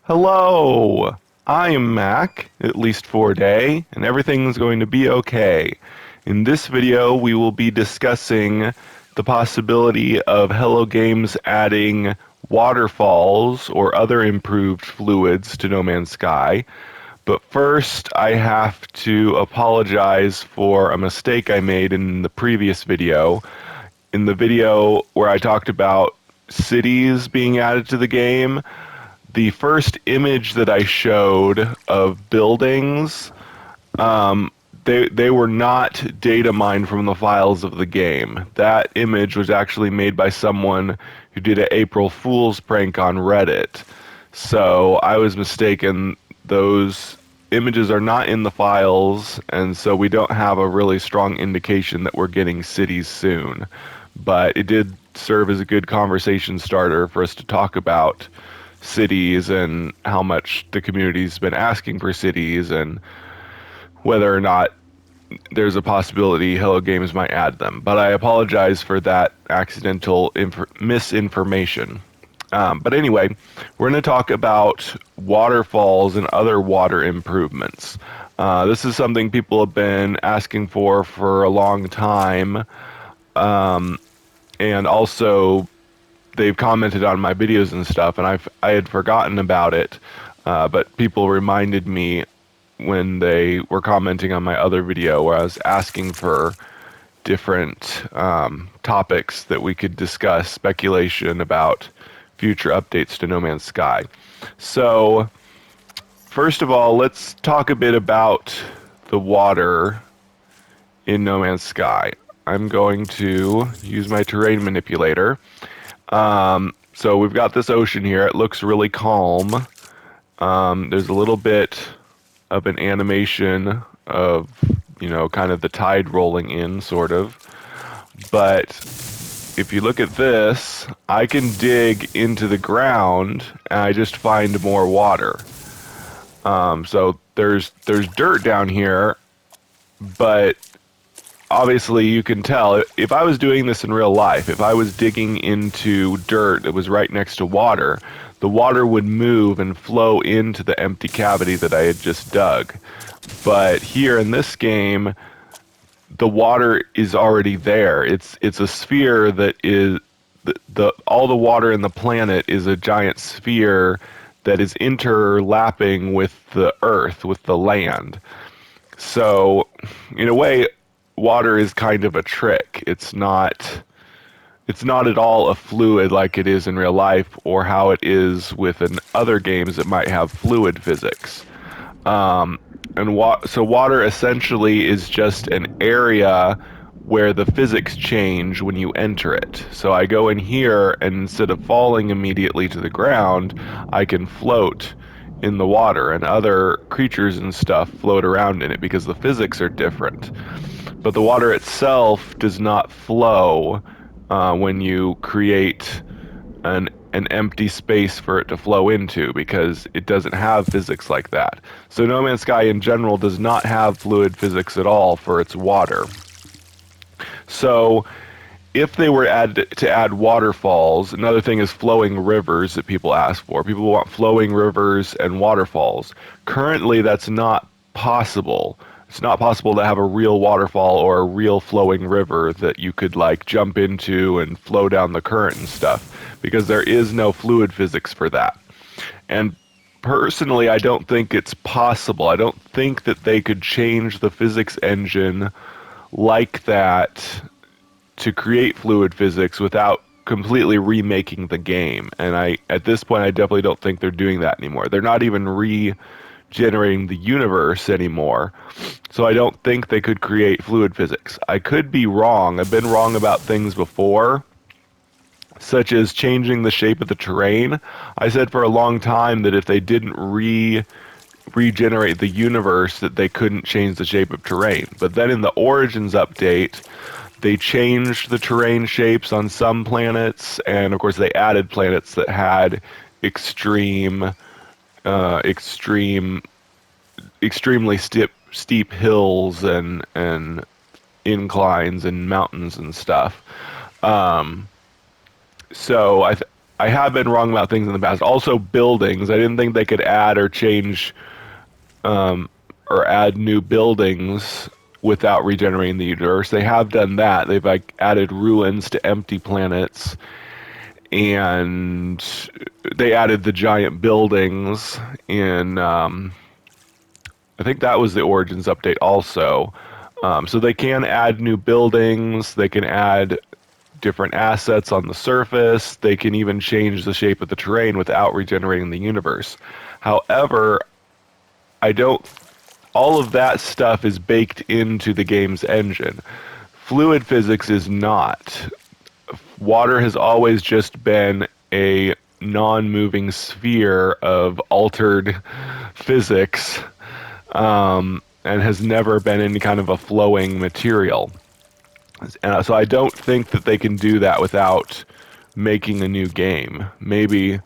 Hello, I am Mac, at least for a day, and everything's going to be okay. In this video, we will be discussing the possibility of Hello Games adding waterfalls or other improved fluids to No Man's Sky. But first, I have to apologize for a mistake I made in the previous video. In the video where I talked about cities being added to the game, the first image that I showed of buildings, they were not data mined from the files of the game. That image was actually made by someone who did an April Fool's prank on Reddit. So I was mistaken. Those images are not in the files, and so we don't have a really strong indication that we're getting cities soon. But it did serve as a good conversation starter for us to talk about cities and how much the community's been asking for cities and whether or not there's a possibility Hello Games might add them. But I apologize for that accidental misinformation. But anyway, we're going to talk about waterfalls and other water improvements. This is something people have been asking for a long time. And also they've commented on my videos and stuff, and I had forgotten about it, but people reminded me when they were commenting on my other video where I was asking for different topics that we could discuss, speculation about future updates to No Man's Sky. So, first of all, let's talk a bit about the water in No Man's Sky. I'm going to use my terrain manipulator. So we've got this ocean here. It looks really calm. There's a little bit of an animation of, kind of the tide rolling in, sort of. But if you look at this, I can dig into the ground and I just find more water. So there's dirt down here, but obviously you can tell if I was doing this in real life, if I was digging into dirt that was right next to water, the water would move and flow into the empty cavity that I had just dug. But here in this game, the water is already there. It's a sphere that is all the water in the planet is a giant sphere that is interlapping with the earth, with the land. So in a way, water is kind of a trick. It's not at all a fluid like it is in real life or how it is within other games that might have fluid physics. So water essentially is just an area where the physics change when you enter it. So I go in here and instead of falling immediately to the ground, I can float in the water and other creatures and stuff float around in it because the physics are different. But the water itself does not flow when you create an empty space for it to flow into because it doesn't have physics like that. So No Man's Sky in general does not have fluid physics at all for its water. So if they were to add waterfalls, another thing is flowing rivers that people ask for. People want flowing rivers and waterfalls. Currently, that's not possible. It's not possible to have a real waterfall or a real flowing river that you could like jump into and flow down the current and stuff because there is no fluid physics for that. And personally, I don't think it's possible. I don't think that they could change the physics engine like that to create fluid physics without completely remaking the game. And at this point, I definitely don't think they're doing that anymore. They're not even regenerating the universe anymore. So I don't think they could create fluid physics. I could be wrong. I've been wrong about things before, such as changing the shape of the terrain. I said for a long time that if they didn't regenerate the universe, that they couldn't change the shape of terrain. But then in the Origins update, they changed the terrain shapes on some planets, and of course they added planets that had extremely steep hills and inclines and mountains and stuff. So I have been wrong about things in the past. Also, buildings. I didn't think they could add or change or add new buildings without regenerating the universe. They have done that. They've like added ruins to empty planets, and they added the giant buildings in. I think that was the Origins update also. So they can add new buildings. They can add different assets on the surface. They can even change the shape of the terrain without regenerating the universe. However, I don't. All of that stuff is baked into the game's engine. Fluid physics is not. Water has always just been a non-moving sphere of altered physics, and has never been any kind of a flowing material. So I don't think that they can do that without making a new game. Maybe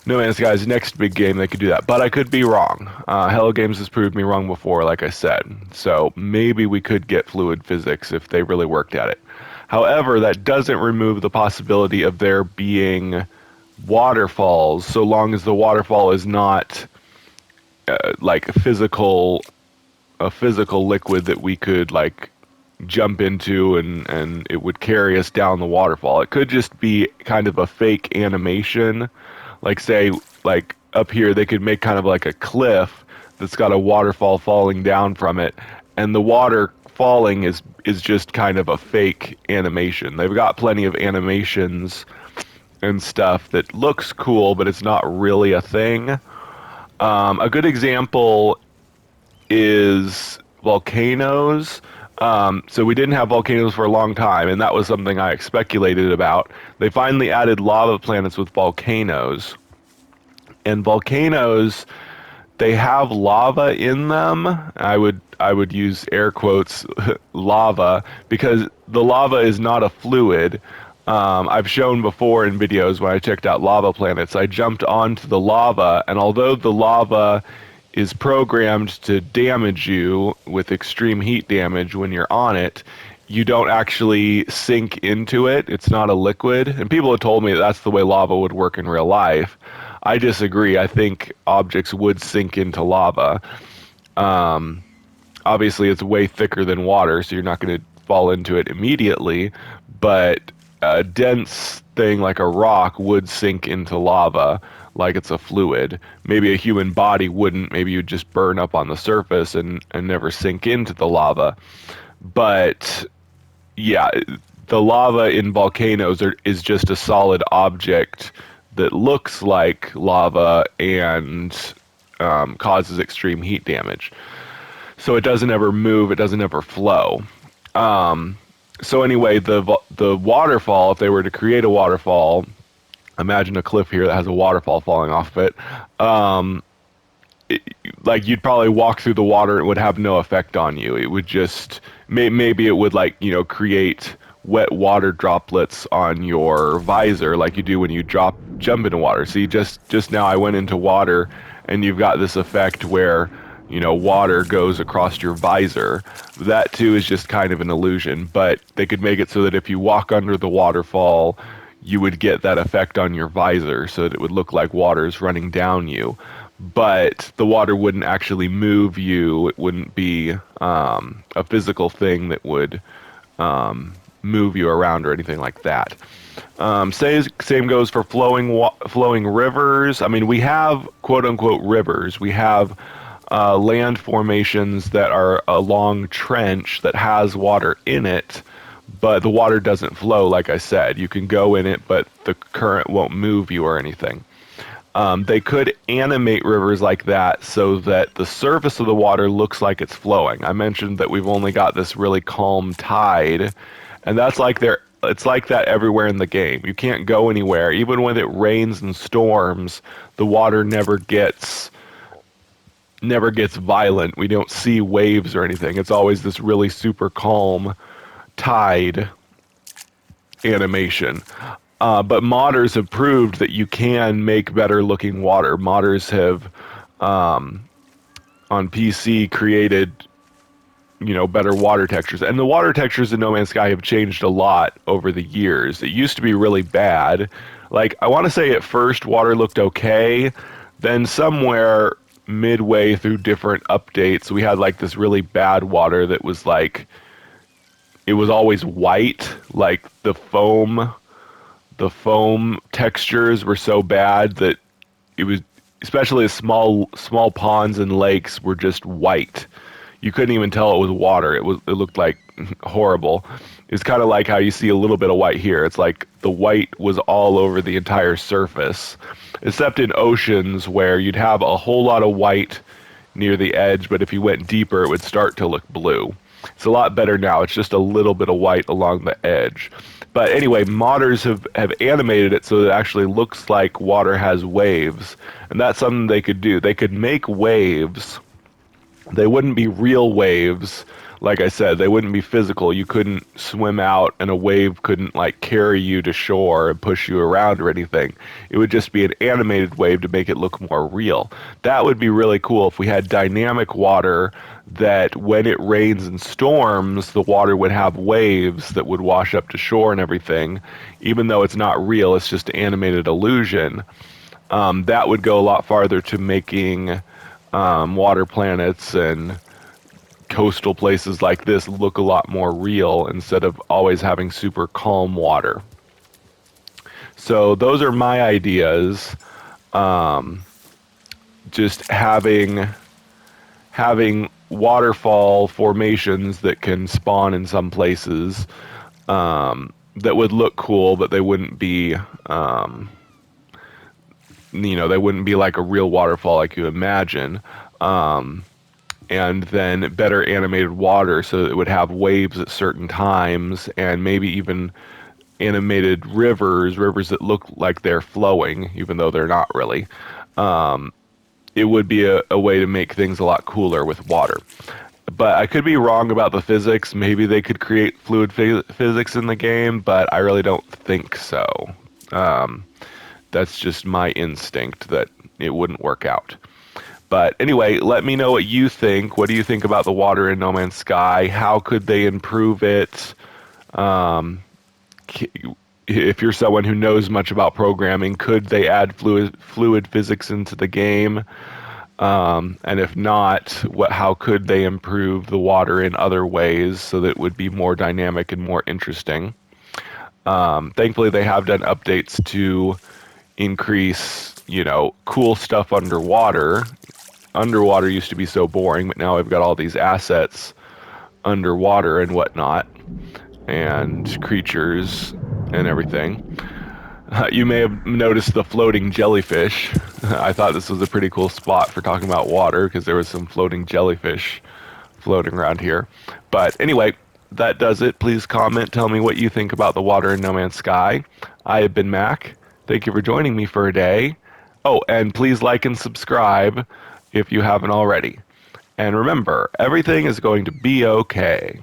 No Man's Sky's next big game they could do that, but I could be wrong. Hello Games has proved me wrong before, like I said. So maybe we could get fluid physics if they really worked at it. However, that doesn't remove the possibility of there being waterfalls, so long as the waterfall is not like a physical liquid that we could like jump into and it would carry us down the waterfall. It could just be kind of a fake animation. Like say like up here they could make kind of like a cliff that's got a waterfall falling down from it, and the water falling is just kind of a fake animation. They've got plenty of animations and stuff that looks cool, but it's not really a thing. A good example is volcanoes. So we didn't have volcanoes for a long time, and that was something I speculated about. They finally added lava planets with volcanoes. And volcanoes, they have lava in them. I would use air quotes lava, because the lava is not a fluid. I've shown before in videos when I checked out lava planets, I jumped onto the lava, and although the lava is programmed to damage you with extreme heat damage when you're on it, you don't actually sink into it. It's not a liquid. And people have told me that's the way lava would work in real life. I disagree. I think objects would sink into lava. Obviously, it's way thicker than water, so you're not going to fall into it immediately. But a dense thing like a rock would sink into lava like it's a fluid. Maybe a human body wouldn't. Maybe you'd just burn up on the surface and never sink into the lava. But yeah, the lava in volcanoes is just a solid object that looks like lava and causes extreme heat damage. So it doesn't ever move. It doesn't ever flow. So anyway, the waterfall, if they were to create a waterfall, imagine a cliff here that has a waterfall falling off of it. Like you'd probably walk through the water, it would have no effect on you. It would just maybe it would like create wet water droplets on your visor like you do when you jump into water. See, just now I went into water, and you've got this effect where water goes across your visor. That too is just kind of an illusion, but they could make it so that if you walk under the waterfall, you would get that effect on your visor, so that it would look like water is running down you. But the water wouldn't actually move you. It wouldn't be a physical thing that would move you around or anything like that. Same goes for flowing rivers. I mean, we have quote-unquote rivers. We have land formations that are a long trench that has water in it, but the water doesn't flow, like I said. You can go in it, but the current won't move you or anything. They could animate rivers like that so that the surface of the water looks like it's flowing. I mentioned that we've only got this really calm tide, and it's like that everywhere in the game. You can't go anywhere. Even when it rains and storms, the water never gets violent. We don't see waves or anything. It's always this really super calm tide animation. But modders have proved that you can make better looking water. Modders have on PC created better water textures, and the water textures in No Man's Sky have changed a lot over the years. It used to be really bad. Like, I want to say at first water looked okay, then somewhere midway through different updates, we had like this really bad water that was like, it was always white, like the foam textures were so bad that it was, especially the small ponds and lakes were just white. You couldn't even tell it was water. It looked like horrible. It's kind of like how you see a little bit of white here. It's like the white was all over the entire surface, except in oceans where you'd have a whole lot of white near the edge, but if you went deeper, it would start to look blue. It's a lot better now. It's just a little bit of white along the edge. But anyway, modders have animated it so that it actually looks like water has waves. And that's something they could do. They could make waves. They wouldn't be real waves. Like I said, they wouldn't be physical. You couldn't swim out and a wave couldn't like carry you to shore and push you around or anything. It would just be an animated wave to make it look more real. That would be really cool if we had dynamic water that when it rains and storms, the water would have waves that would wash up to shore and everything. Even though it's not real, it's just animated illusion. That would go a lot farther to making water planets and coastal places like this look a lot more real instead of always having super calm water. So those are my ideas. Just having waterfall formations that can spawn in some places that would look cool, but they wouldn't be they wouldn't be like a real waterfall like you imagine. And then better animated water so that it would have waves at certain times, and maybe even animated rivers that look like they're flowing, even though they're not really. It would be a way to make things a lot cooler with water. But I could be wrong about the physics. Maybe they could create fluid physics in the game, but I really don't think so. That's just my instinct that it wouldn't work out. But anyway, let me know what you think. What do you think about the water in No Man's Sky? How could they improve it? If you're someone who knows much about programming, could they add fluid physics into the game? And if not, how could they improve the water in other ways so that it would be more dynamic and more interesting? Thankfully, they have done updates to increase, cool stuff underwater. Underwater used to be so boring, but now we've got all these assets underwater and whatnot, and creatures and everything. You may have noticed the floating jellyfish. I thought this was a pretty cool spot for talking about water because there was some floating jellyfish floating around here. But anyway, that does it. Please comment. Tell me what you think about the water in No Man's Sky. I have been Mac. Thank you for joining me for a day. Oh, and please like and subscribe if you haven't already. And remember, everything is going to be okay.